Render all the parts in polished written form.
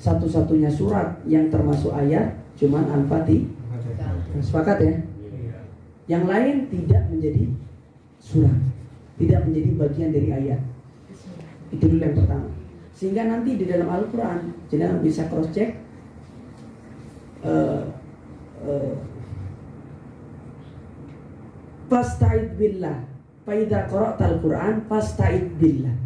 satu-satunya surat yang termasuk ayat cuman Al-Fatihah. Sepakat ya? Yang lain tidak menjadi surat, tidak menjadi bagian dari ayat. Itu dulu yang pertama. Sehingga nanti di dalam Al-Quran jenengan bisa cross check Fasta'id billah fa idza qara'tal Qur'an fasta'id billah.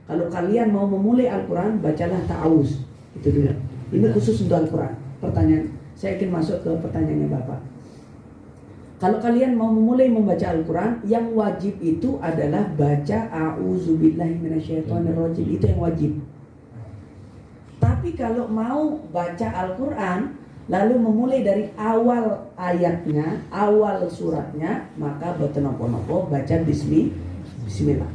Kalau kalian mau memulai Al-Quran, bacalah ta'awuz. Itu dulu. Ini khusus untuk Al-Quran. Pertanyaan, saya ingin masuk ke pertanyaannya Bapak. Kalau kalian mau memulai membaca Al-Quran, yang wajib itu adalah baca a'udzubillahi minasyaitonirrajim. Itu yang wajib. Tapi kalau mau baca Al-Quran, lalu memulai dari awal ayatnya, awal suratnya, maka boten-nopo baca bismillah.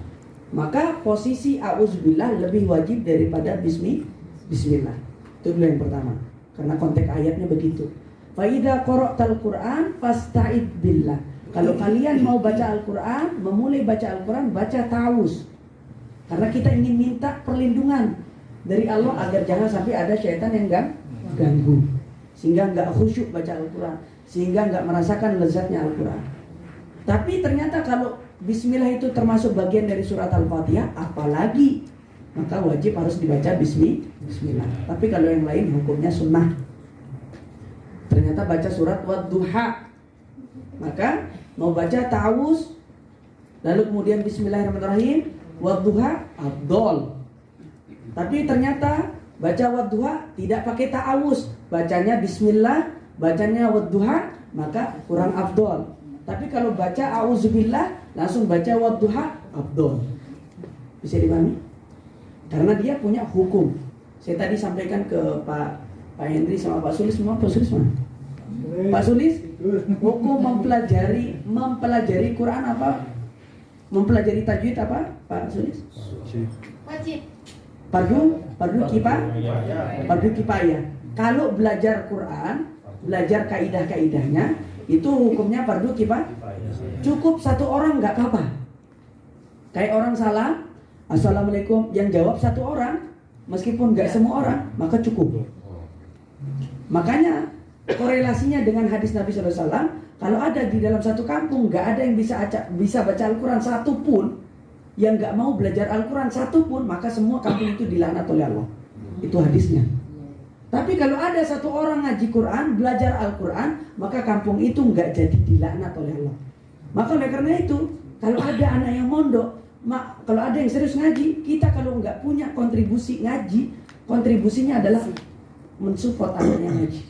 Maka posisi a'udzubillah lebih wajib daripada bismillah. Itu dulu yang pertama. Karena konteks ayatnya begitu. Fa idza qara'tal Qur'an fasta'id billah. Kalau kalian mau baca Al-Qur'an, memulai baca Al-Qur'an, baca ta'awuz. Karena kita ingin minta perlindungan dari Allah agar jangan sampai ada syaitan yang ganggu. Sehingga enggak khusyuk baca Al-Qur'an, sehingga enggak merasakan lezatnya Al-Qur'an. Tapi ternyata kalau bismillah itu termasuk bagian dari surat Al-Fatihah, apalagi maka wajib harus dibaca bismillah. Tapi kalau yang lain hukumnya sunnah. Ternyata baca surat Wadduha, maka mau baca ta'awuz lalu kemudian bismillahirrahmanirrahim, Wadduha afdol. Tapi ternyata baca Wadduha tidak pakai ta'awuz, bacanya bismillah, bacanya Wadduha, maka kurang afdol. Tapi kalau baca a'udzubillah langsung baca Wadduha afdol. Bisa dipahami? Karena dia punya hukum. Saya tadi sampaikan ke Pak Henry sama Pak Sulis, semua Pak Sulis mana? Pak Sulis, hukum mempelajari Quran apa? Mempelajari tajwid apa? Pak Sulis? Wajib. Fardu kifayah. Kalau belajar Quran, belajar kaidah-kaidahnya, itu hukumnya fardu kifayah. Cukup satu orang nggak apa-apa. Kayak orang salam, assalamualaikum, yang jawab satu orang, meskipun nggak semua orang, maka cukup. Makanya korelasinya dengan hadis Nabi SAW, kalau ada di dalam satu kampung nggak ada yang bisa baca Al-Quran satu pun, yang nggak mau belajar Al-Quran satu pun, maka semua kampung itu dilaknat oleh Allah. Itu hadisnya. Tapi kalau ada satu orang ngaji Quran, belajar Al-Quran, maka kampung itu nggak jadi dilaknat oleh Allah. Maka oleh karena itu, kalau ada anak yang mondok, kalau ada yang serius ngaji, kita kalau nggak punya kontribusi ngaji, kontribusinya adalah mensupport anaknya ngaji.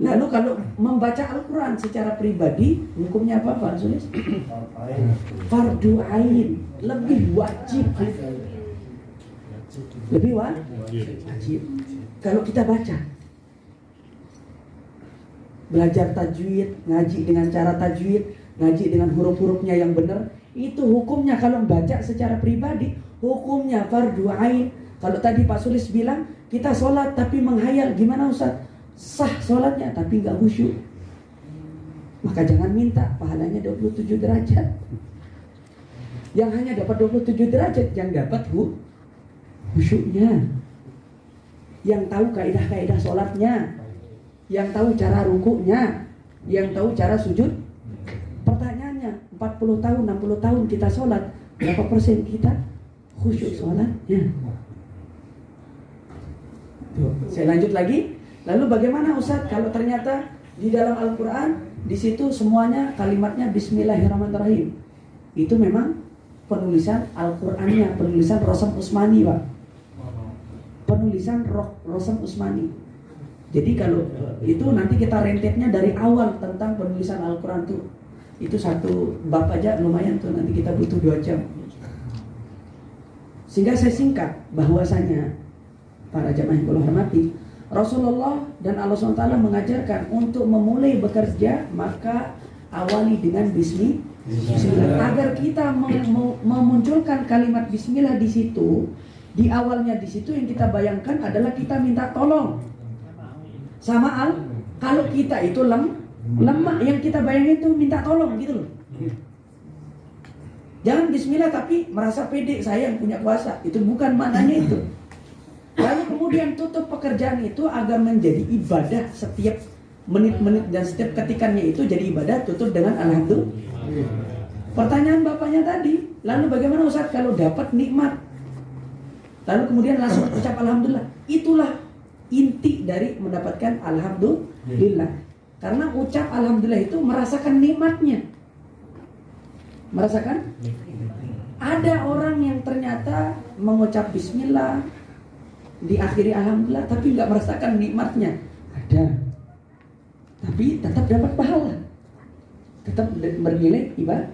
Lalu kalau membaca Al-Quran secara pribadi, hukumnya apa Pak Sulis? Fardu ain, lebih wajib. Lebih wajib. Kalau kita baca, belajar tajwid, ngaji dengan cara tajwid, ngaji dengan huruf-hurufnya yang benar, itu hukumnya kalau membaca secara pribadi, hukumnya fardu ain. Kalau tadi Pak Sulis bilang, kita sholat tapi menghayal, gimana Ustaz? Sah sholatnya tapi nggak khusyuk, maka jangan minta pahalanya 27 derajat. Yang hanya dapat 27 derajat, yang dapat khusyuknya, yang tahu kaidah-kaidah sholatnya, yang tahu cara rukuknya, yang tahu cara sujud. Pertanyaannya, 40 tahun, 60 tahun kita sholat, berapa persen kita khusyuk sholatnya? Tuh, saya lanjut lagi. Lalu bagaimana Ustaz kalau ternyata di dalam Al-Quran di situ semuanya kalimatnya Bismillahirrahmanirrahim? Itu memang penulisan Al-Qurannya, penulisan Rosam Usmani Pak. Penulisan Rosam Usmani. Jadi kalau itu nanti kita rentetnya dari awal tentang penulisan Al-Quran tuh. Itu satu bab aja lumayan tuh, nanti kita butuh 2 jam. Sehingga saya singkat bahwasanya para jamaah yang Allah hormati, Rasulullah dan Allah SWT mengajarkan untuk memulai bekerja maka awali dengan Bismillah. Agar kita memunculkan kalimat Bismillah di situ, di awalnya di situ yang kita bayangkan adalah kita minta tolong sama kalau kita itu lemah, yang kita bayangin itu minta tolong gitu loh. Jangan Bismillah tapi merasa pede saya yang punya kuasa, itu bukan maknanya itu. Lalu kemudian tutup pekerjaan itu agar menjadi ibadah setiap menit-menit dan setiap ketikannya itu jadi ibadah, tutup dengan alhamdulillah. Pertanyaan bapaknya tadi, lalu bagaimana Ustaz kalau dapat nikmat? Lalu kemudian langsung ucap alhamdulillah. Itulah inti dari mendapatkan alhamdulillah. Karena ucap alhamdulillah itu merasakan nikmatnya. Merasakan? Ada orang yang ternyata mengucap bismillah, diakhiri alhamdulillah, tapi nggak merasakan nikmatnya. Ada. Tapi tetap dapat pahala, tetap bernilai ibadah.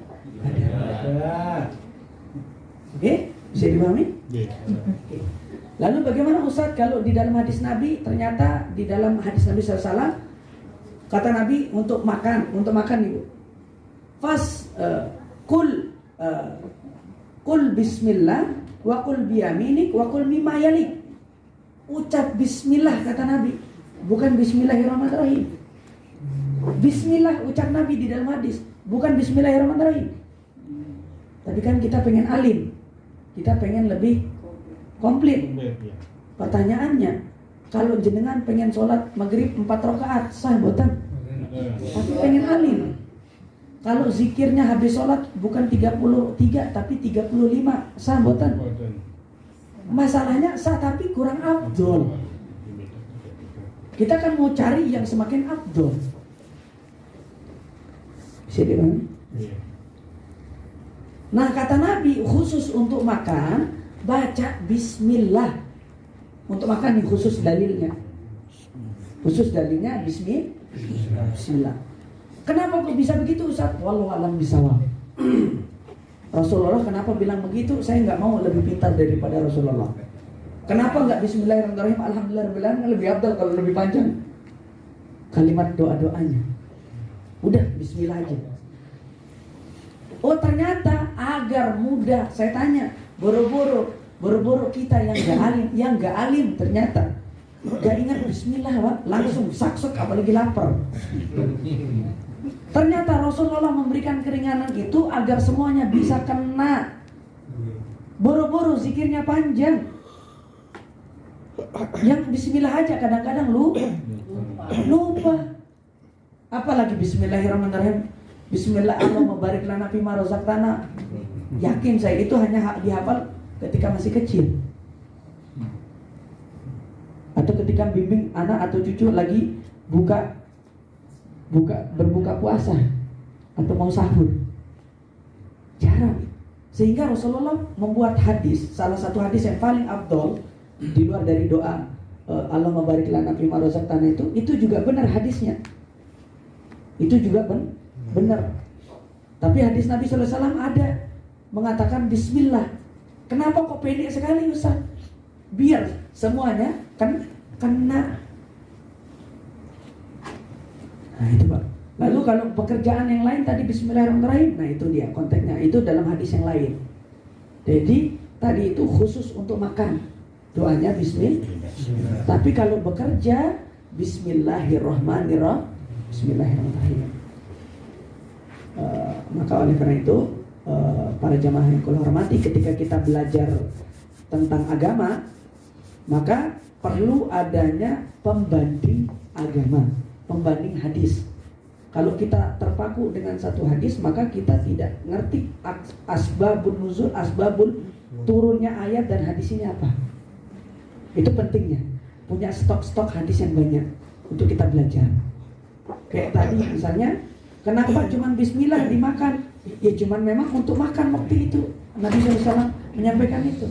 Oke, bisa dipahami? Okay. Lalu bagaimana Ustaz kalau di dalam hadis Nabi, ternyata di dalam hadis Nabi SAW kata Nabi untuk makan ibu, kul bismillah wa kul biyaminik wa kul mimma yalik. Ucap bismillah kata Nabi, bukan bismillahirrahmanirrahim. Bismillah ucap Nabi di dalam hadis, bukan bismillahirrahmanirrahim. Tapi kan kita pengen alim, kita pengen lebih komplit. Pertanyaannya, kalau jenengan pengen sholat maghrib 4 rakaat sah boten? Tapi pengen alim. Kalau zikirnya habis sholat bukan 33 tapi 35 sah boten? Masalahnya sah tapi kurang afdol. Kita kan mau cari yang semakin afdol. Bisa dipahami? Nah kata Nabi khusus untuk makan baca bismillah. Untuk makan nih khusus dalilnya. Khusus dalilnya bismillah. Kenapa kok bisa begitu Ustaz? Wallahu a'lam bishawab. Rasulullah kenapa bilang begitu? Saya nggak mau lebih pintar daripada Rasulullah. Kenapa nggak bismillahirrahmanirrahim, alhamdulillah lebih afdal kalau lebih panjang kalimat doa-doanya. Udah bismillah aja. Oh ternyata agar mudah. Saya tanya, boro-boro kita yang nggak alim ternyata nggak ingat bismillah Pak, langsung saksek apalagi lapar. Ternyata Rasulullah memberikan keringanan itu agar semuanya bisa kena. Boro-boro zikirnya panjang. Yang bismillah aja kadang-kadang lupa. Apalagi bismillahirrahmanirrahim. Bismillah Allahumma barik lana fima razaqtana. Yakin saya itu hanya dihafal ketika masih kecil. Atau ketika bimbing anak atau cucu lagi berbuka puasa atau mau sahur. Jarang. Sehingga Rasulullah membuat hadis, salah satu hadis yang paling afdol di luar dari doa Allahumma barik lana fima razaqtana itu juga benar hadisnya. Itu juga benar. Tapi hadis Nabi SAW ada mengatakan bismillah. Kenapa kok pendek sekali Ustaz? Biar semuanya kena. Nah itu Pak. Lalu kalau pekerjaan yang lain tadi bismillahirrahmanirrahim, nah itu dia konteksnya. Itu dalam hadis yang lain. Jadi tadi itu khusus untuk makan. Doanya bismillah. Tapi kalau bekerja bismillahirrahmanirrahim. Bismillahirrahmanirrahim. Maka oleh karena itu para jamaah yang kula hormati, ketika kita belajar tentang agama, maka perlu adanya pembanding agama, pembanding hadis. Kalau kita terpaku dengan satu hadis, maka kita tidak ngerti asbabun nuzul, asbabul turunnya ayat dan hadis ini apa. Itu pentingnya, punya stok-stok hadis yang banyak untuk kita belajar. Kayak tadi misalnya, kenapa cuma bismillah dimakan? Ya cuma memang untuk makan waktu itu Nabi SAW menyampaikan itu.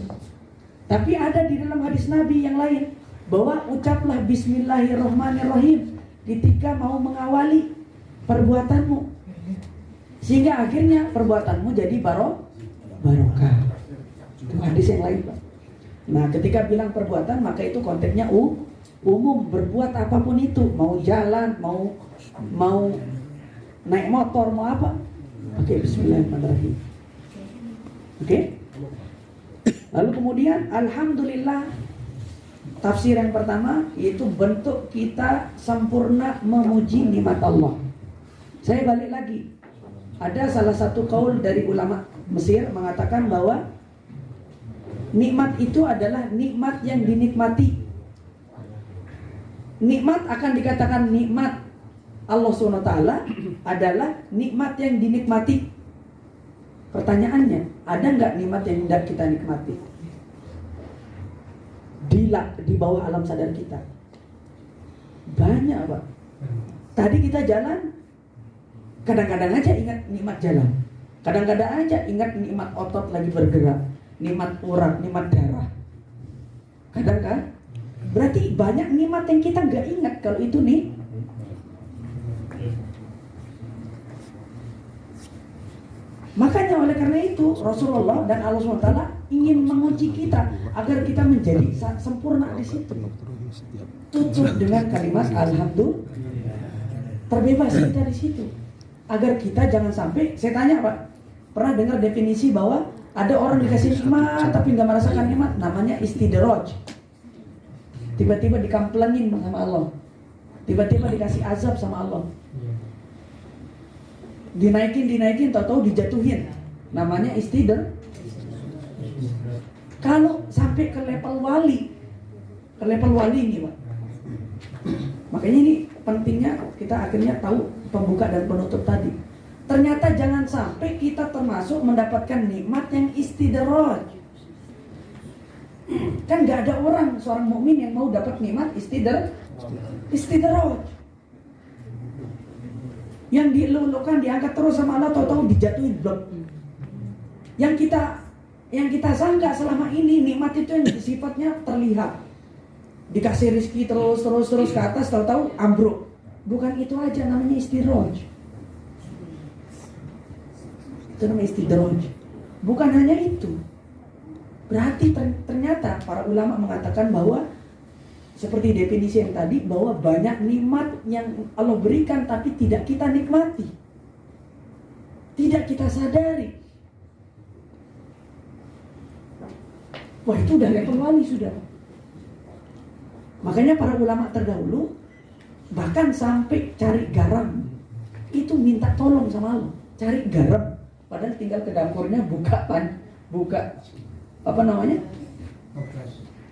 Tapi ada di dalam hadis Nabi yang lain bahwa ucaplah bismillahirrahmanirrahim ketika mau mengawali perbuatanmu, sehingga akhirnya perbuatanmu jadi barokah. Itu hadis yang lain Pak. Nah ketika bilang perbuatan maka itu konteksnya umum, berbuat apapun itu, mau jalan, mau naik motor, mau apa, pakai bismillahirrahmanirrahim. Oke? Lalu kemudian alhamdulillah, tafsir yang pertama yaitu bentuk kita sempurna memuji nikmat Allah. Saya balik lagi, ada salah satu kaul dari ulama Mesir mengatakan bahwa Nikmat itu adalah nikmat yang dinikmati. Nikmat akan dikatakan nikmat Allah SWT adalah nikmat yang dinikmati. Pertanyaannya, ada nggak nikmat yang tidak kita nikmati? Di bawah alam sadar kita. Banyak, Pak. Tadi kita jalan, kadang-kadang aja ingat nikmat jalan. Kadang-kadang aja ingat nikmat otot lagi bergerak, nikmat urat, nikmat darah. Kadang kan? Berarti banyak nikmat yang kita nggak ingat kalau itu nih. Makanya oleh karena itu Rasulullah dan Allah SWT ingin menguji kita agar kita menjadi sempurna di situ. Tutup dengan kalimat alhamdulillah. Terbebas kita di situ. Agar kita jangan sampai, saya tanya Pak, pernah dengar definisi bahwa ada orang dikasih nikmat tapi nggak merasakan nikmat, namanya istidraj. Tiba-tiba dikamplengin sama Allah, tiba-tiba dikasih azab sama Allah, dinaikin, tahu-tahu dijatuhin, namanya istidraj. Kalau sampai ke level wali ini Pak, makanya ini pentingnya kita akhirnya tahu pembuka dan penutup tadi. Ternyata jangan sampai kita termasuk mendapatkan nikmat yang istidraj. Kan gak ada orang, seorang mukmin yang mau dapat nikmat istidraj. Yang dilulukan, diangkat terus sama Allah, tahu-tahu dijatuhin blok. Yang kita sangka selama ini nikmat itu yang sifatnya terlihat, dikasih rezeki terus ke atas, tahu-tahu ambruk. Bukan itu aja, namanya istidraj. Itu namanya istidraj. Bukan hanya itu. Berarti ternyata para ulama mengatakan bahwa seperti definisi yang tadi, bahwa banyak nikmat yang Allah berikan tapi tidak kita nikmati, tidak kita sadari. Wah, itu udah level wali sudah. Makanya para ulama terdahulu bahkan sampai cari garam itu minta tolong sama Allah, cari garam, padahal tinggal ke dapurnya buka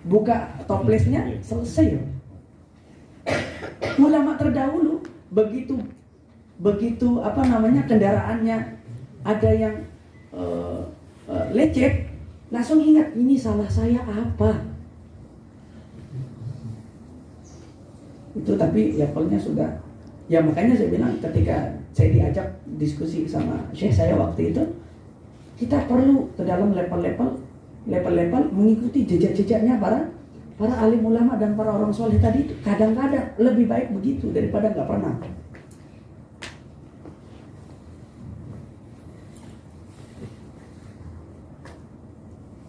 buka toplesnya, selesai. Ulama terdahulu begitu kendaraannya ada yang lecet, langsung ingat, ini salah saya apa. Itu tapi levelnya sudah. Ya makanya saya bilang ketika saya diajak diskusi sama Syekh saya waktu itu, kita perlu ke dalam level-level mengikuti jejak-jejaknya para alim ulama dan para orang soleh tadi itu. Kadang-kadang lebih baik begitu daripada nggak pernah.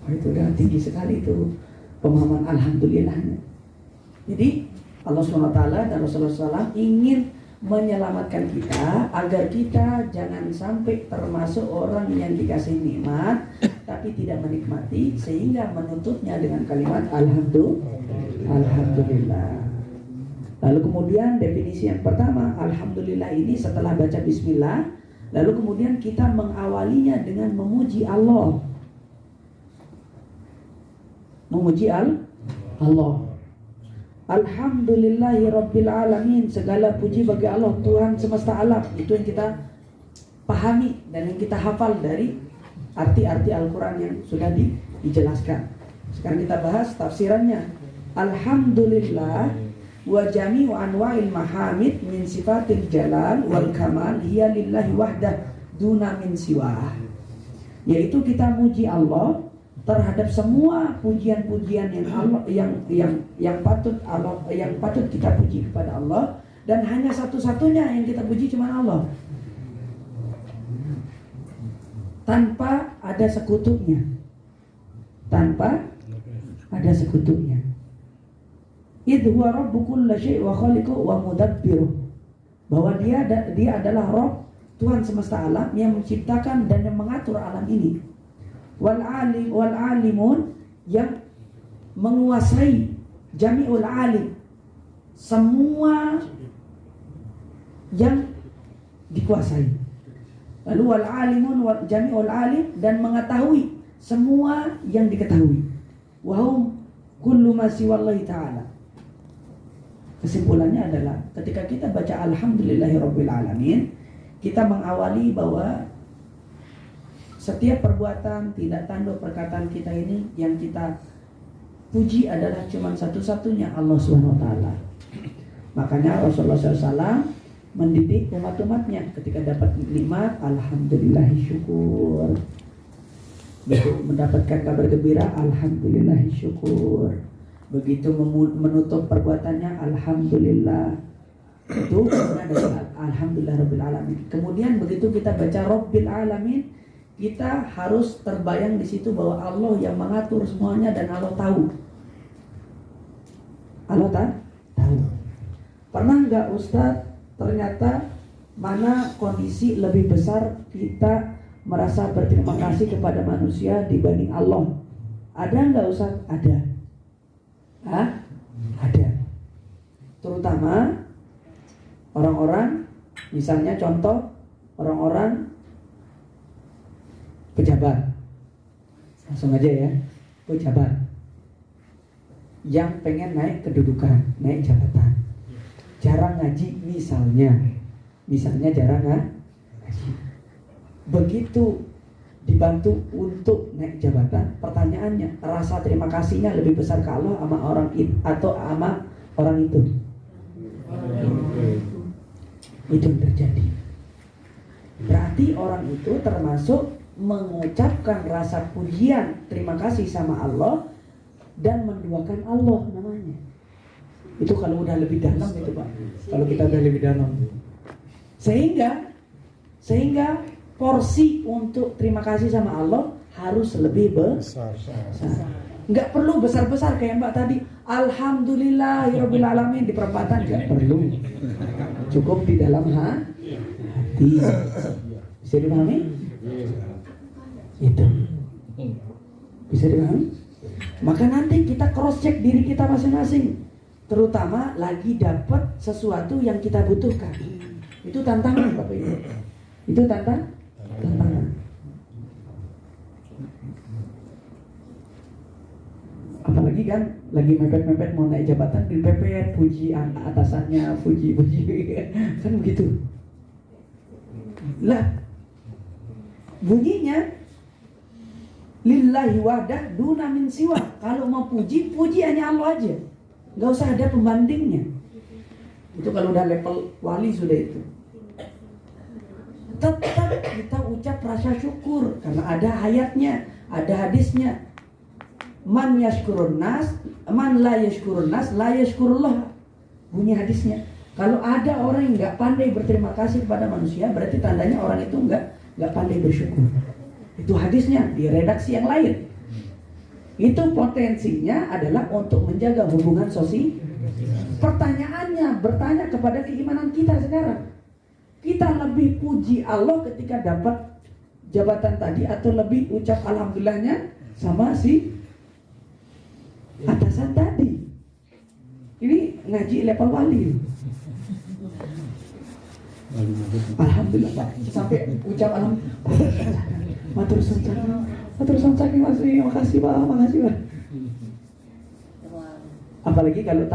Oh, itu udah tinggi sekali itu pemahaman alhamdulillahnya. Jadi Allah SWT dan Rasulullah SAW ingin menyelamatkan kita agar kita jangan sampai termasuk orang yang dikasih nikmat tapi tidak menikmati, sehingga menutupnya dengan kalimat alhamdulillah. Lalu kemudian definisi yang pertama, alhamdulillah ini setelah baca bismillah, lalu kemudian kita mengawalinya dengan memuji Allah. Memuji Allah. Alhamdulillahi Rabbil Alamin, segala puji bagi Allah Tuhan semesta alam. Itu yang kita pahami dan yang kita hafal dari arti-arti Al-Quran yang sudah dijelaskan. Sekarang kita bahas tafsirannya. Alhamdulillah wa jami'u anwa'il mahamid min sifatil jalal wal kamal hiya lillahi wahdah duna min siwah. Yaitu kita muji Allah terhadap semua pujian-pujian yang patut kita puji kepada Allah, dan hanya satu-satunya yang kita puji cuma Allah, tanpa ada sekutunya. Idh huwa rabbu kulli syai' wa khaliquhu wa mudabbiruh. Bahwa dia adalah Rabb, Tuhan semesta alam yang menciptakan dan yang mengatur alam ini. Wal alimun, yang menguasai, jami'ul alim, semua yang dikuasai. Lalu wal alimun jami'ul alim, dan mengetahui semua yang diketahui. Wahum kullu ma siwallahi ta'ala. Kesimpulannya adalah ketika kita baca alhamdulillahirabbil alamin, kita mengawali bahwa setiap perbuatan, tindak tanduk, perkataan kita ini yang kita puji adalah cuma satu-satunya Allah Subhanahu wa taala. Makanya Rasulullah SAW mendidik umat-umatnya ketika dapat nikmat, alhamdulillahi syukur. Begitu mendapatkan kabar gembira, alhamdulillahi syukur. Begitu menutup perbuatannya, alhamdulillah. Itu adalah alhamdulillah rabbil alamin. Kemudian begitu kita baca rabbil alamin, kita harus terbayang di situ bahwa Allah yang mengatur semuanya dan Allah tahu. Allah tahu. Pernah nggak Ustadz ternyata mana kondisi lebih besar kita merasa berterima kasih kepada manusia dibanding Allah? Ada nggak Ustadz? Ada. Ada. Terutama orang-orang, misalnya contoh orang-orang pejabat, langsung aja ya, pejabat yang pengen naik kedudukan, naik jabatan, jarang ngaji misalnya jarang ngaji. Begitu dibantu untuk naik jabatan, pertanyaannya, rasa terima kasihnya lebih besar ke Allah sama orang itu atau sama orang itu? Itu yang terjadi. Berarti orang itu termasuk mengucapkan rasa pujian terima kasih sama Allah dan menduakan Allah namanya. Itu kalau udah lebih dalam itu Pak. Kalau kita udah lebih dalam, sehingga porsi untuk terima kasih sama Allah harus lebih besar. Nggak perlu besar-besar kayak Mbak tadi, alhamdulillahirabbil alamin di perempatan, nggak perlu. Cukup di dalam hati. Bisa dipahami? Itu. Bisa dipahami? Maka nanti kita cross check diri kita masing-masing. Terutama lagi dapat sesuatu yang kita butuhkan. Itu tantangan Bapak Ibu. Itu tantangan. Apalagi kan lagi mepet-mepet mau naik jabatan, dipepet, puji atasannya, puji kan begitu. Lah bunyinya lillahi wahdah duna min siwa. Kalau mau puji hanya Allah aja, nggak usah ada pembandingnya. Itu kalau udah level wali sudah itu. Tetap kita ucap rasa syukur karena ada ayatnya, ada hadisnya. Man yashkurun nas, man la yashkurun nas, la yashkurullah. Bunyi hadisnya. Kalau ada orang yang nggak pandai berterima kasih kepada manusia, berarti tandanya orang itu nggak pandai bersyukur. Itu hadisnya di redaksi yang lain. Itu potensinya adalah untuk menjaga hubungan sosial. Pertanyaannya bertanya kepada keimanan kita sekarang. Kita lebih puji Allah ketika dapat jabatan tadi atau lebih ucap alhamdulillahnya sama si atasan tadi? Ini ngaji level wali. Alhamdulillah Pak. Sampai ucap alhamdulillah. Matur saking makasih Pak. Apalagi kalau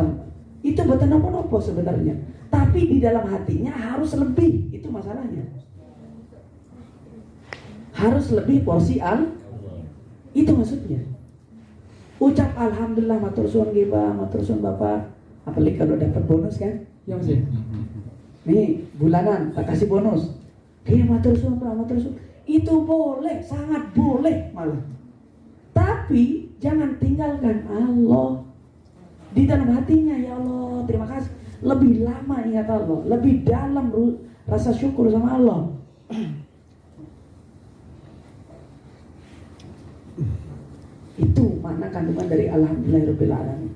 itu bukan apa-apa sebenarnya. Tapi di dalam hatinya harus lebih. Itu masalahnya. Harus lebih porsi itu maksudnya. Ucap alhamdulillah, matur suwun nggih Pak, matur suwun Bapak. Apalagi kalau dapat bonus kan? Ya Mas. Nih, bulanan tak kasih bonus. Matur suwun Pak, matur suwun. Itu boleh, sangat boleh malah. Tapi jangan tinggalkan Allah di dalam hatinya. Ya Allah, terima kasih. Lebih lama ingat Allah, lebih dalam rasa syukur sama Allah. Itu makna kandungan dari alhamdulillahirabbil alamin.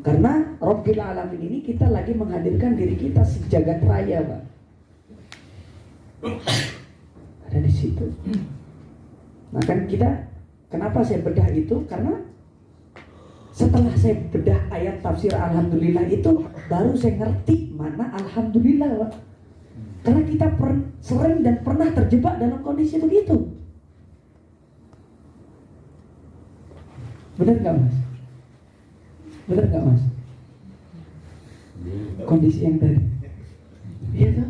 Karena rabbil alamin ini kita lagi menghadirkan diri kita sejagat raya, Pak. Ada di situ. Nah kan kita, kenapa saya bedah itu? Karena setelah saya bedah ayat tafsir alhamdulillah itu, baru saya ngerti mana alhamdulillah, Pak. Karena kita sering dan pernah terjebak dalam kondisi begitu. Benar nggak mas? Benar nggak mas? Kondisi yang tadi. Iya toh?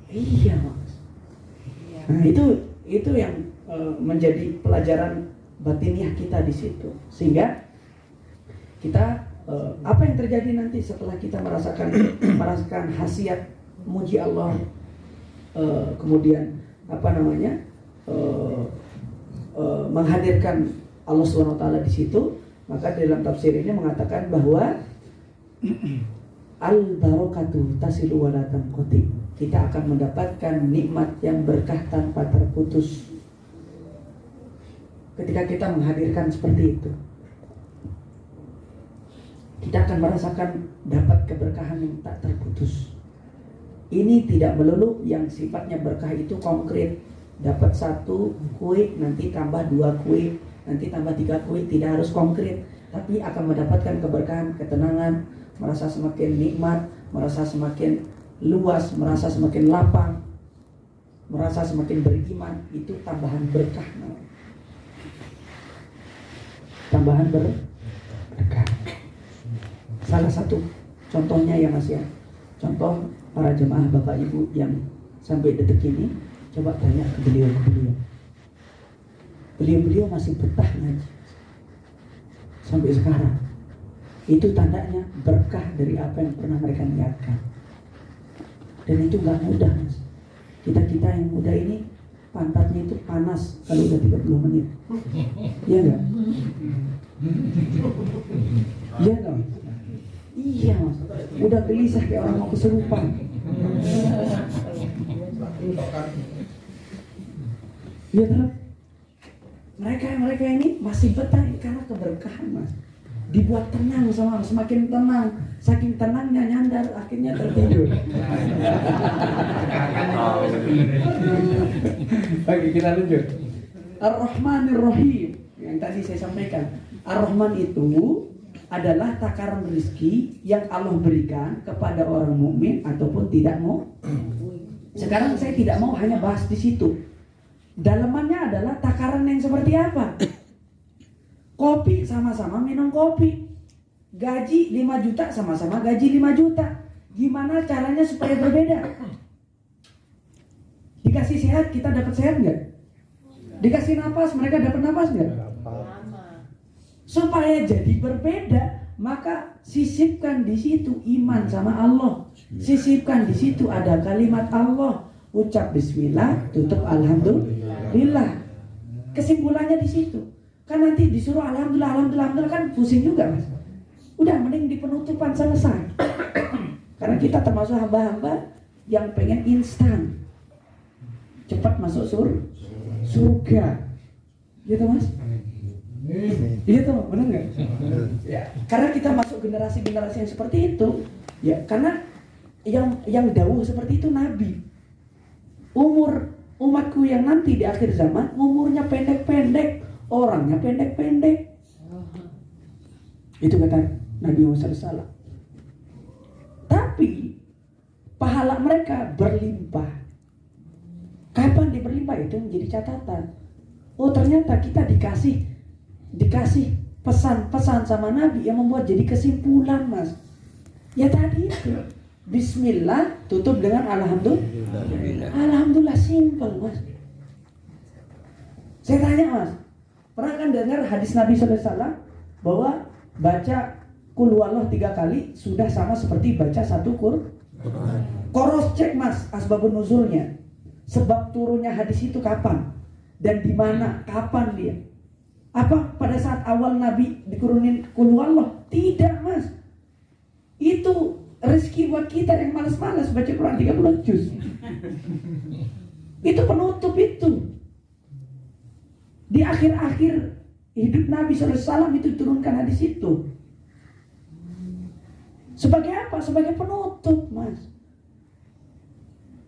Iya mas. Nah itu yang menjadi pelajaran batiniah kita di situ, sehingga kita apa yang terjadi nanti setelah kita merasakan khasiat muji Allah, kemudian menghadirkan Allah SWT di situ, maka dalam tafsir ini mengatakan bahwa al barakatuh tasilu wala tanqati, kita akan mendapatkan nikmat yang berkah tanpa terputus ketika kita menghadirkan seperti itu. Kita akan merasakan dapat keberkahan yang tak terputus. Ini tidak melulu yang sifatnya berkah itu konkret, dapat 1 kue nanti tambah 2 kue, nanti tambah 3 kue, tidak harus konkret, tapi akan mendapatkan keberkahan, ketenangan, merasa semakin nikmat, merasa semakin luas, merasa semakin lapang, merasa semakin beriman. Itu tambahan berkah namanya. Tambahan berkah. Salah satu contohnya ya mas ya, contoh para jemaah bapak ibu yang sampai detik ini, coba tanya ke beliau. Beliau masih betah ngaji sampai sekarang. Itu tandanya berkah dari apa yang pernah mereka niatkan. Dan itu gak mudah mas. Kita yang muda ini pantatnya itu panas kalau udah 30 menit. Iya gak? Iya gak? Iya mas. Udah gelisah kayak orang mau kesurupan. Iya tak? Mereka ini masih betah karena keberkahan mas. Dibuat tenang sama, semakin tenang, saking tenangnya nyandar, akhirnya tertidur. Oke, kita lanjut. Ar-Rahmanir Rahim yang tadi saya sampaikan. Ar-Rahman itu adalah takaran rezeki yang Allah berikan kepada orang mukmin ataupun tidak mau. Sekarang saya tidak mau hanya bahas di situ. Dalamannya adalah takaran yang seperti apa? Kopi sama-sama minum kopi. Gaji 5 juta sama-sama gaji 5 juta. Gimana caranya supaya berbeda? Dikasih sehat kita dapat sehat nggak? Dikasih napas mereka dapat napas nggak? Supaya jadi berbeda, maka sisipkan di situ iman sama Allah. Sisipkan di situ ada kalimat Allah. Ucap bismillah, tutup alhamdulillah. Kesimpulannya di situ. Kan nanti disuruh alhamdulillah kan pusing juga mas. Udah mending di penutupan selesai. Karena kita termasuk hamba-hamba yang pengen instan, cepat masuk surga. Gitu mas? Iya tuh, benar nggak? Ya, karena kita masuk generasi-generasi yang seperti itu, ya karena yang dawuh seperti itu Nabi. Umur umatku yang nanti di akhir zaman umurnya pendek-pendek, orangnya pendek-pendek. Itu kata Nabi Muhammad SAW. Tapi pahala mereka berlimpah. Kapan dia berlimpah? Itu menjadi catatan. Oh ternyata kita dikasih pesan-pesan sama Nabi yang membuat jadi kesimpulan mas. Ya tadi itu bismillah tutup dengan alhamdulillah. Alhamdulillah simple mas. Saya tanya mas, pernah kan dengar hadis Nabi SAW bahwa baca Qul huwallahu 3 kali sudah sama seperti baca 1 Quran. Cross check mas asbabun nuzulnya. Sebab turunnya hadis itu kapan dan di mana, kapan dia? Apa pada saat awal Nabi dikurunin Qul huwallahu? Tidak mas. Itu rezeki buat kita yang malas-malas baca Quran 30 juz. Itu penutup itu. Di akhir-akhir hidup Nabi SAW itu turunkan hadis itu. Sebagai apa? Sebagai penutup mas.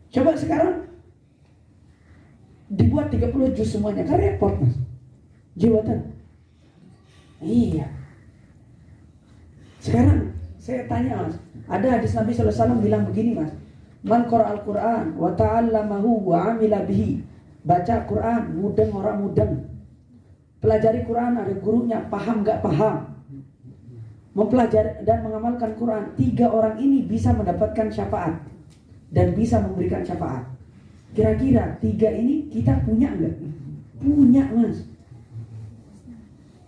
Coba sekarang dibuat 30 juz semuanya, kan repot mas. Jiwatan. Iya. Sekarang saya tanya mas, ada hadis Nabi SAW bilang begini mas, man qara'al Qur'an wa ta'allamahu wa amila bihi Baca Quran, mudeng orang mudeng. Pelajari Quran, ada gurunya, paham gak paham. Mempelajari dan mengamalkan Quran, 3 orang ini bisa mendapatkan syafaat dan bisa memberikan syafaat. Kira-kira 3 ini kita punya enggak? Punya, Mas.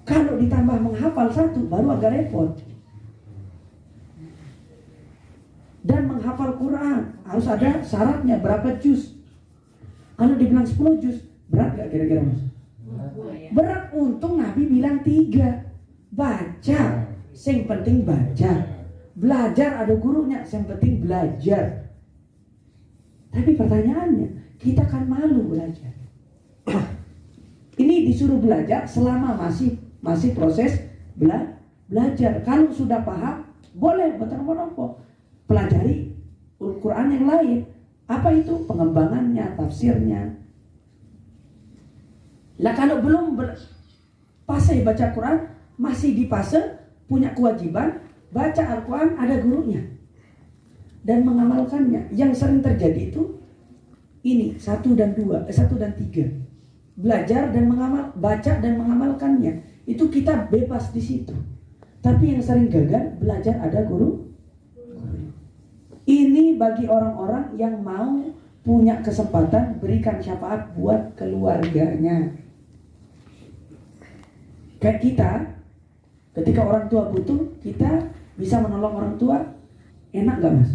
Kalau ditambah menghafal 1 baru agak repot. Dan menghafal Quran harus ada syaratnya, berapa juz. Kalau dibilang 10 juz, berat gak kira-kira, Mas? Berat. Untung Nabi bilang 3. Baca, yang penting baca. Belajar ada gurunya, yang penting belajar. Tapi pertanyaannya, kita kan malu belajar. Ini disuruh belajar selama masih proses belajar. Kalau sudah paham, boleh bertambah-tambah. Pelajari Al-Quran yang lain. Apa itu? Pengembangannya, tafsirnya. Lah kalau belum fase baca Quran, masih di fase punya kewajiban baca Al-Quran, ada gurunya dan mengamalkannya. Yang sering terjadi itu ini 1 dan 3. Belajar dan baca dan mengamalkannya. Itu kita bebas di situ. Tapi yang sering gagal, belajar ada guru. Ini bagi orang-orang yang mau punya kesempatan berikan syafaat buat keluarganya. Kayak kita, ketika orang tua butuh, kita bisa menolong orang tua. Enak gak, Mas?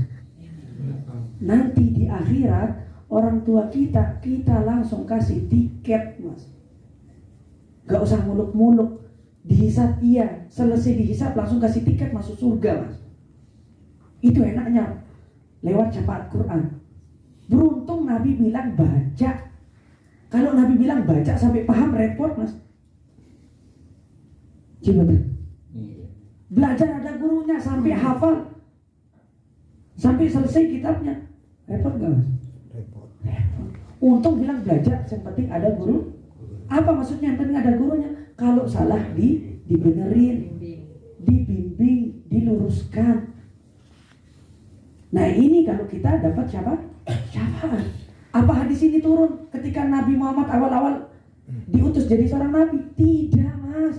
Nanti di akhirat orang tua kita langsung kasih tiket, Mas. Gak usah muluk-muluk. Dihisap iya, selesai dihisap langsung kasih tiket masuk surga, Mas. Itu enaknya lewat syafaat Quran. Beruntung Nabi bilang baca. Kalau Nabi bilang baca sampai paham, repot, Mas. Coba belajar ada gurunya sampai hafal, sampai selesai kitabnya, repot gak, Mas? Repot. Untung bilang belajar, yang penting ada guru. Apa maksudnya yang penting ada gurunya? Kalau salah dibenerin, dibimbing, diluruskan. Nah ini kalau kita dapat syafaat. Apa hadis ini turun ketika Nabi Muhammad awal-awal diutus jadi seorang nabi? Tidak, Mas.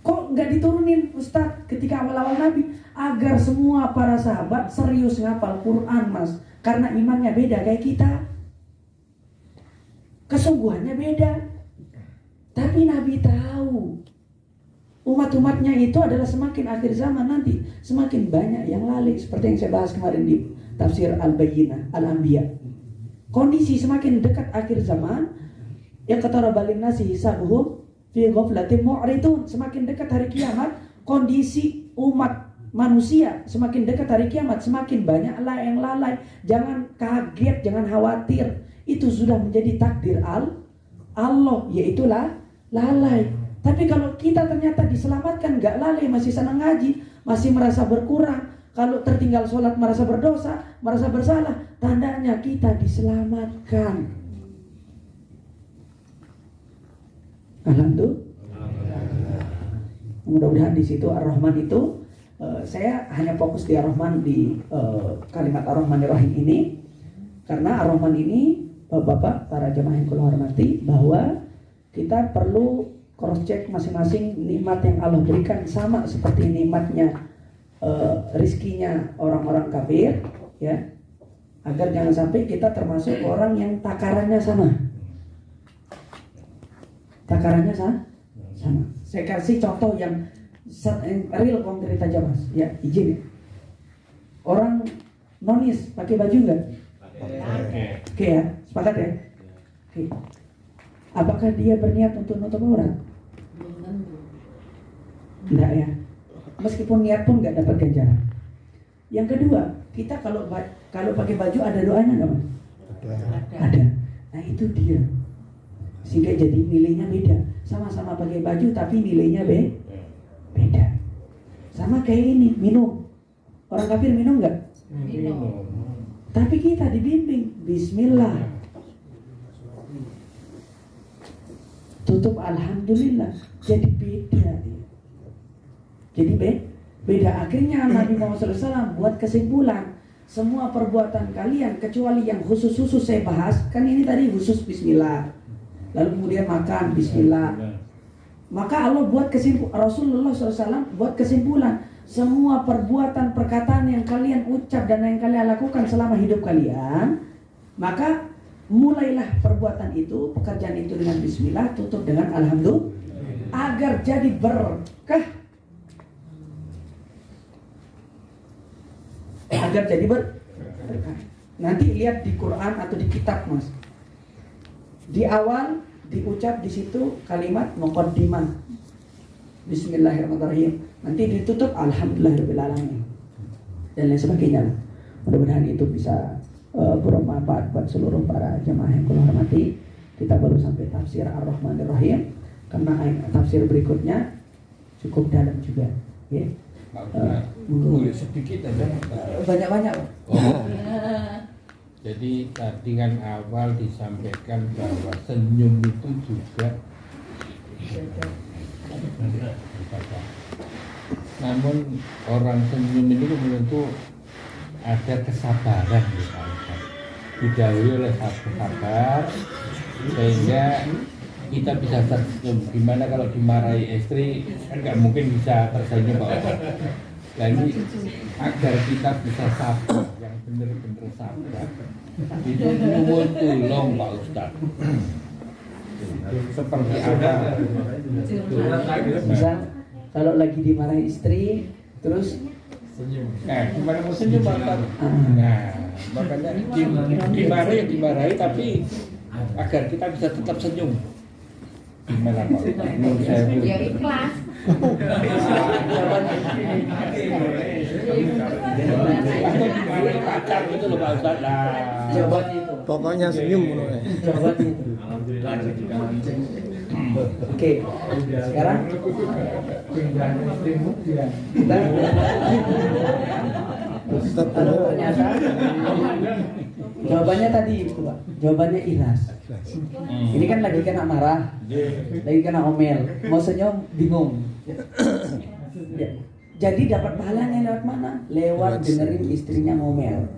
Kok nggak diturunin, Ustaz, ketika awal-awal Nabi? Agar semua para sahabat serius ngapal Quran, Mas. Karena imannya beda kayak kita. Kesungguhannya beda. Tapi Nabi tahu umat-umatnya itu adalah semakin akhir zaman nanti semakin banyak yang lalai. Seperti yang saya bahas kemarin di tafsir Al-Bayyinah, Al-Anbiya. Kondisi semakin dekat akhir zaman, yang kata Rabbalin nasi hisabuhum fi ghaflatin mu'ridun. Semakin dekat hari kiamat, kondisi umat manusia semakin dekat hari kiamat, semakin banyaklah yang lalai. Jangan kaget, jangan khawatir. Itu sudah menjadi takdir Allah, yaitulah lalai. Tapi kalau kita ternyata diselamatkan, gak lalai, masih senang ngaji, masih merasa berkurang, kalau tertinggal sholat merasa berdosa, merasa bersalah, tandanya kita diselamatkan. Alhamdulillah. Mudah-mudahan di situ Ar-Rahman itu saya hanya fokus di Ar-Rahman, di kalimat Ar-Rahmanir-Rahim ini, karena Ar-Rahman ini Bapak, para jemaah yang kula hormati, bahwa kita perlu cross check masing-masing nikmat yang Allah berikan sama seperti nikmatnya rizkinya orang-orang kafir, ya, agar jangan sampai kita termasuk orang yang takarannya sama. Takarannya sama. Saya kasih contoh yang real konkret aja, Mas. Ya, izin. Orang nonis pakai baju enggak? Oke ya, sepakat ya? Oke. Apakah dia berniat untuk nutup aurat? Enggak ya. Meskipun niat pun enggak dapat ganjaran. Yang kedua, kita kalau pakai baju ada doanya enggak, Mas? Ada. Nah, itu dia. Sehingga jadi nilainya beda. Sama-sama pakai baju tapi nilainya beda. Sama kayak ini, minum. Orang kafir minum enggak? Minum. Tapi kita dibimbing, bismillah. Tutup alhamdulillah. Jadi beda. Jadi beda. Akhirnya Nabi Muhammad SAW buat kesimpulan, semua perbuatan kalian kecuali yang khusus-khusus saya bahas. Kan ini tadi khusus bismillah. Lalu kemudian makan bismillah. Maka Allah buat Rasulullah SAW buat kesimpulan, semua perbuatan perkataan yang kalian ucap dan yang kalian lakukan selama hidup kalian, maka mulailah perbuatan itu, pekerjaan itu dengan bismillah, tutup dengan alhamdulillah, agar jadi berkah. Agar jadi berkah. Nanti lihat di Quran atau di kitab, Mas. Di awal diucap di situ kalimat muqaddimah Bismillahirrahmanirrahim, nanti ditutup Alhamdulillahirrahmanirrahim dan lain sebagainya. Mudah-mudahan itu bisa bermanfaat buat seluruh para jemaah yang kula hormati. Kita baru sampai tafsir Ar-Rahmanir-Rahim, karena tafsir berikutnya cukup dalam juga ya. Boleh sedikit aja. Banyak-banyak. Jadi tadi kan awal disampaikan bahwa senyum itu juga ibadah. Namun orang senyum ini kemudian itu ada kesabaran di sana. Didahului oleh sabar sehingga kita bisa tersenyum. Gimana kalau dimarahi istri kan nggak mungkin bisa tersenyum Pak. Jadi agar kita bisa sabar, yang benar-benar sabar, itu nyuwun tulung Pak Ustadz. Seperti apa? Misal kalau lagi dimarahi istri terus Senyum. Gimana mau senyum Pak Ustadz? Nah, makanya dimarahi tapi agar kita bisa tetap senyum. Gimana Pak? Menurut saya Ya ikhlas. Atau dimarahi pacar gitu loh Pak Ustadz. Nah, jawabannya itu. Pokoknya senyum mulai. Jawabannya itu. Oke, sekarang kita ternyata jawabannya tadi itu Pak. Jawabannya ikhlas. Ini kan lagi kena marah, lagi kena omel, mau senyum bingung. Ya. Jadi dapat pahalanya lewat mana? Lewat dengerin istrinya ngomel.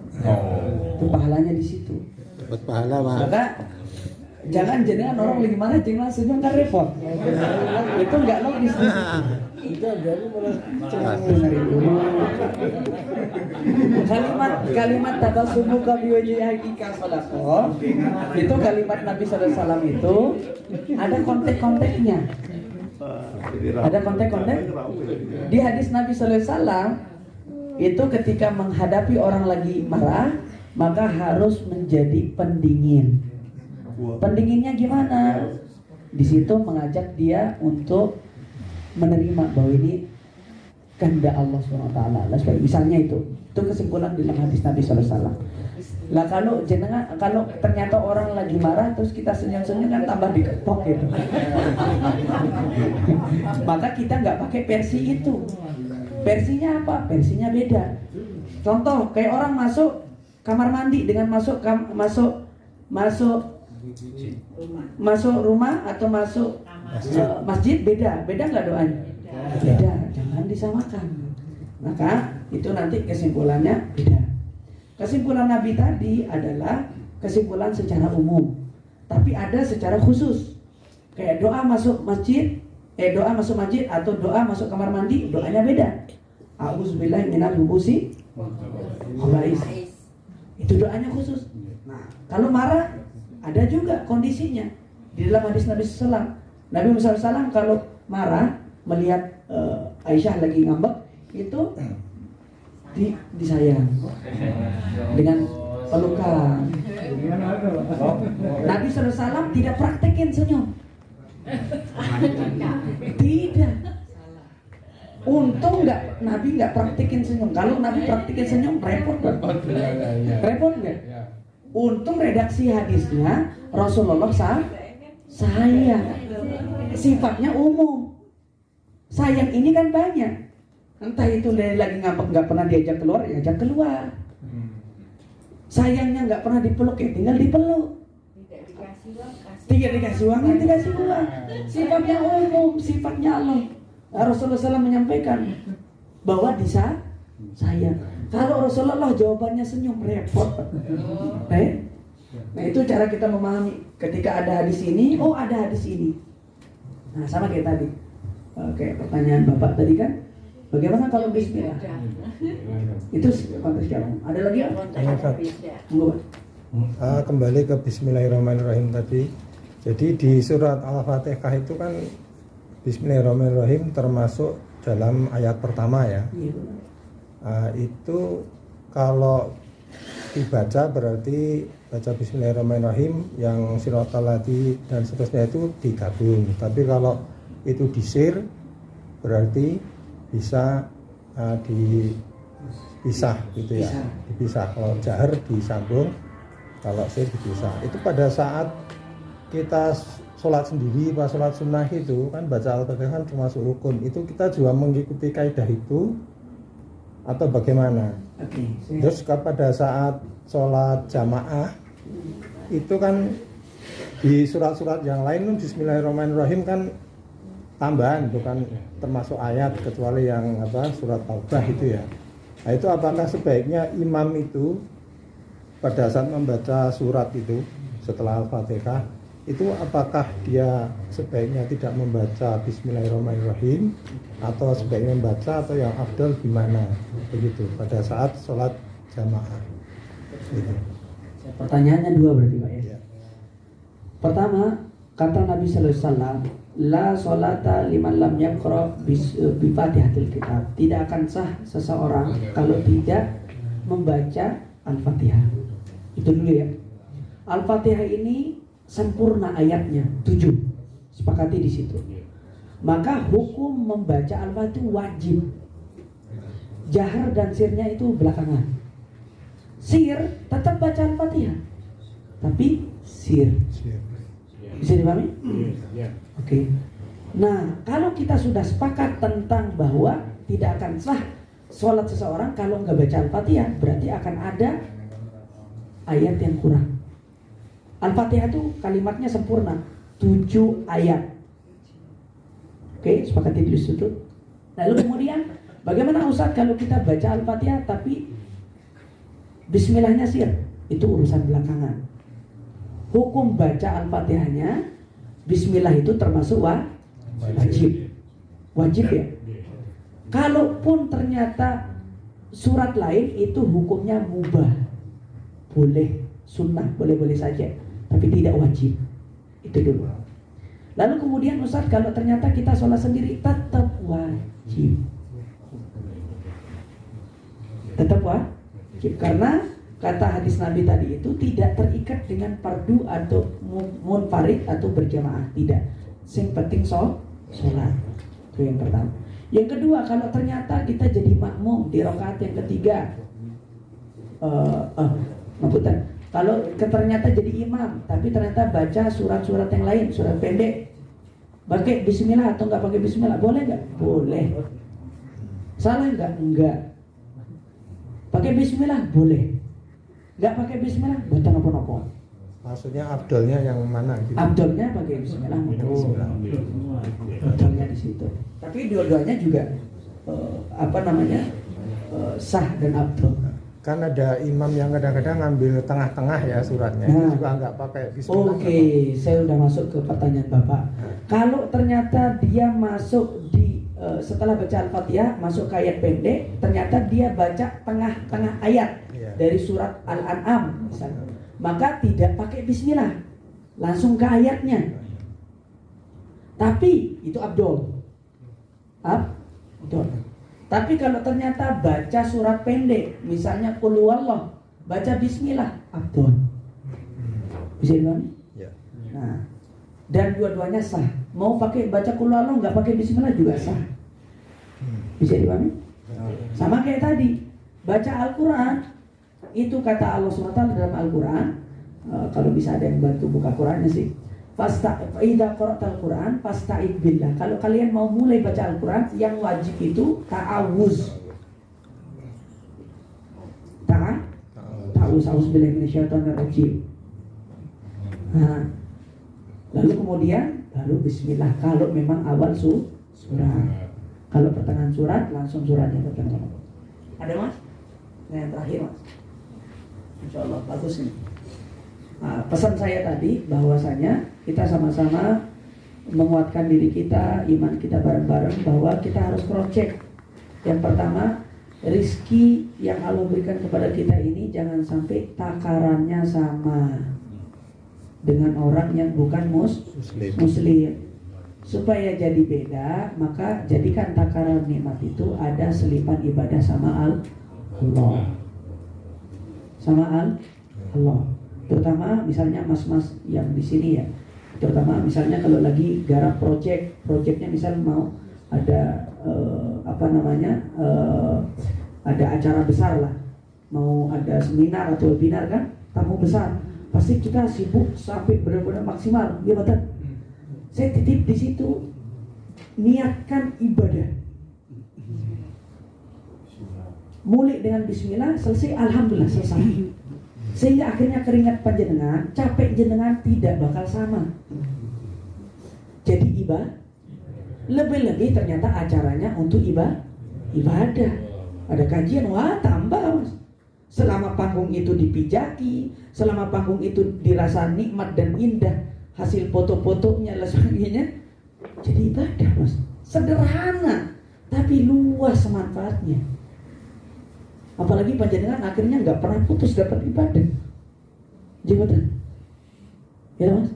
Itu pahalanya di situ. Dapat pahala Pak. Maka jangan jenengan orang lagi marah jangan senyum kan repot. Itu nggak logis. Itu jadi dengerin dulu. Kalimat tabasumuka biwajhika shadaqah. Itu kalimat Nabi sallallahu alaihi wasallam itu ada konteks-konteksnya. Ada konteks-konteks. Di hadis Nabi sallallahu alaihi wasallam itu ketika menghadapi orang lagi marah, maka harus menjadi pendingin. Pendinginnya gimana? Di situ mengajak dia untuk menerima bahwa ini kehendak Allah SWT. Misalnya itu kesimpulan dalam hadis Nabi SAW. Lah kalau ternyata orang lagi marah terus kita senyum-senyum kan tambah dikepok gitu. Maka kita nggak pakai versi itu. Versinya apa? Versinya beda. Contoh kayak orang masuk kamar mandi dengan masuk rumah atau masuk masjid beda nggak doanya? Beda, jangan disamakan. Maka itu nanti kesimpulannya beda. Kesimpulan Nabi tadi adalah kesimpulan secara umum, tapi ada secara khusus. Kayak doa masuk masjid atau doa masuk kamar mandi, doanya beda. A'udzubillahi minal hubusi khaba'is. Itu doanya khusus. Nah, kalau marah ada juga kondisinya. Di dalam hadis Nabi SAW, Nabi SAW kalau marah melihat Aisyah lagi ngambek itu disayang dengan pelukan. Nabi SAW tidak praktekin senyum. Tidak. Untung Nabi nggak praktekin senyum. Kalau Nabi praktekin senyum repot nggak? Untung redaksi hadisnya Rasulullah sayang. Sifatnya umum. Sayang ini kan banyak. Entah itu dari lagi ngambek nggak pernah diajak keluar. Sayangnya nggak pernah dipeluk, ya tinggal dipeluk. Tidak dikasih uang. Sifatnya umum, sifatnya Allah. Rasulullah SAW menyampaikan bahwa sayang. Kalau Rasulullah jawabannya senyum, repot. Nah itu cara kita memahami. Ketika ada hadis ini, oh ada hadis ini. Nah sama kayak tadi. Kayak pertanyaan Bapak tadi kan, bagaimana kalau bismillah? Itu konteks jalan. Ada lagi ya? Enggak. Kembali ke Bismillahirrahmanirrahim tadi. Jadi di surat Al-Fatihah itu kan Bismillahirrahmanirrahim termasuk dalam ayat pertama ya. Itu kalau dibaca berarti baca Bismillahirrahmanirrahim, yang siratal ladzina dan seterusnya itu digabung. Tapi kalau itu disir berarti bisa dipisah gitu ya. Dipisah. Kalau jahar disambung, kalau sir dipisah. Itu pada saat kita sholat sendiri, pas sholat sunnah itu kan baca Al-Fatihah kan termasuk rukun. Itu kita juga mengikuti kaidah itu atau bagaimana? Terus pada saat sholat jamaah itu kan di surat-surat yang lain kan Bismillahirrahmanirrahim kan tambahan, bukan termasuk ayat kecuali yang surat Taubah itu ya. Nah itu apakah sebaiknya imam itu pada saat membaca surat itu setelah Al-Fatihah itu apakah dia sebaiknya tidak membaca Bismillahirrahmanirrahim atau sebaiknya membaca, atau yang afdal gimana begitu pada saat sholat jamaah gitu. Pertanyaannya dua berarti Pak ya. Pertama, kata Nabi sallallahu alaihi wasallam, la sholata liman lam yaqra bi Fatihatil Kitab. Tidak akan sah seseorang kalau tidak membaca Al-Fatihah. Itu dulu ya. Al-Fatihah ini sempurna ayatnya 7. Sepakati di situ. Maka hukum membaca Al-Fatihah itu wajib. Jahar dan sirnya itu belakangan. Sir tetap baca Al-Fatihah, tapi sir. Bisa dipahami? Oke. Nah, kalau kita sudah sepakat tentang bahwa tidak akan sah sholat seseorang kalau nggak baca Al-Fatihah, berarti akan ada ayat yang kurang. Al-Fatihah itu kalimatnya sempurna, 7 ayat. Oke, sepakati di situ. Lalu kemudian, bagaimana Ustaz kalau kita baca Al-Fatihah tapi Bismillahnya sir? Itu urusan belakangan. Hukum baca Al-Fatihahnya, Bismillah itu termasuk wajib. Wajib ya. Kalaupun ternyata surat lain itu hukumnya mubah, boleh, sunnah, boleh-boleh saja, tapi tidak wajib. Itu dulu. Lalu kemudian Ustaz, kalau ternyata kita sholat sendiri, tetap wajib. Tetap wajib. Karena kata hadis Nabi tadi itu tidak terikat dengan fardu atau munfarid atau berjamaah. Tidak. Yang penting sholat. Itu yang pertama. Yang kedua, kalau ternyata kita jadi makmum di rakaat yang ketiga, kalau ternyata jadi imam, tapi ternyata baca surat-surat yang lain, surat pendek, pakai Bismillah atau nggak pakai Bismillah, boleh nggak? Boleh. Salah nggak? Enggak. Pakai Bismillah boleh. Nggak pakai Bismillah, buat apa-apa. Maksudnya abdolnya yang mana gitu? Abdolnya pakai Bismillah, abdolnya di situ. Tapi dua-duanya juga sah dan abdol. Kan ada imam yang kadang-kadang ngambil tengah-tengah ya suratnya, itu juga nggak pakai Bismillah. Oke, saya udah masuk ke pertanyaan Bapak. Kalau ternyata dia masuk di setelah baca Al-Fatihah masuk ke ayat pendek, ternyata dia baca tengah-tengah ayat dari surat Al-An'am misalnya, maka tidak pakai Bismillah, langsung ke ayatnya. Tapi itu abdol. Abdol. Tapi kalau ternyata baca surat pendek, misalnya Qul huwallah, baca Bismillah, abdol. Bisa dipahami? Ya. Nah, dan dua-duanya sah. Mau pakai baca Qul huwallah, nggak pakai Bismillah juga sah. Bisa dipahami? Sama kayak tadi, baca Al-Quran, itu kata Allah SWT dalam Al-Quran. Kalau bisa ada yang bantu buka Qurannya sih. Idza qara'tal Quran fasta'id billah. Kalau kalian mau mulai baca Al-Quran, yang wajib itu ta'awuz. Ta'awuz, a'udzubillahi minasyaitonir rajim. Nah, lalu kemudian baru Bismillah kalau memang awal surat. Kalau pertengahan surat langsung suratnya pertengahan. Ada Mas? Yang terakhir mas, Insya Allah bagus nih. Nah, pesan saya tadi bahwasanya kita sama-sama menguatkan diri kita, iman kita bareng-bareng, bahwa kita harus cross check. Yang pertama, rizki yang Allah berikan kepada kita ini jangan sampai takarannya sama dengan orang yang bukan muslim. Supaya jadi beda, maka jadikan takaran nikmat itu ada selipan ibadah sama Allah. Sama Allah. Terutama misalnya mas-mas yang di sini ya. Terutama misalnya kalau lagi garap proyeknya misal mau ada ada acara besar lah, mau ada seminar atau webinar kan, tamu besar, pasti kita sibuk sampai benar-benar maksimal, ya betul. Saya titip di situ, niatkan ibadah. Mulai dengan bismillah, selesai alhamdulillah, selesai. Sehingga akhirnya keringat panjenengan, capek jenengan tidak bakal sama. Jadi ibadah. Lebih-lebih ternyata acaranya untuk ibadah. Ada kajian, wah tambah mas. Selama panggung itu dipijaki, selama panggung itu dirasa nikmat dan indah, hasil foto-fotonya dan sebagainya, jadi ibadah mas. Sederhana tapi luas manfaatnya. Apalagi panjenengan akhirnya nggak pernah putus dapat ibadah. Jabatan, ya mas.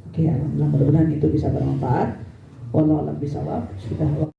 Oke, alhamdulillah, mudah-mudahan itu bisa bermanfaat. Wallahu a'lam bishawab. Sudah.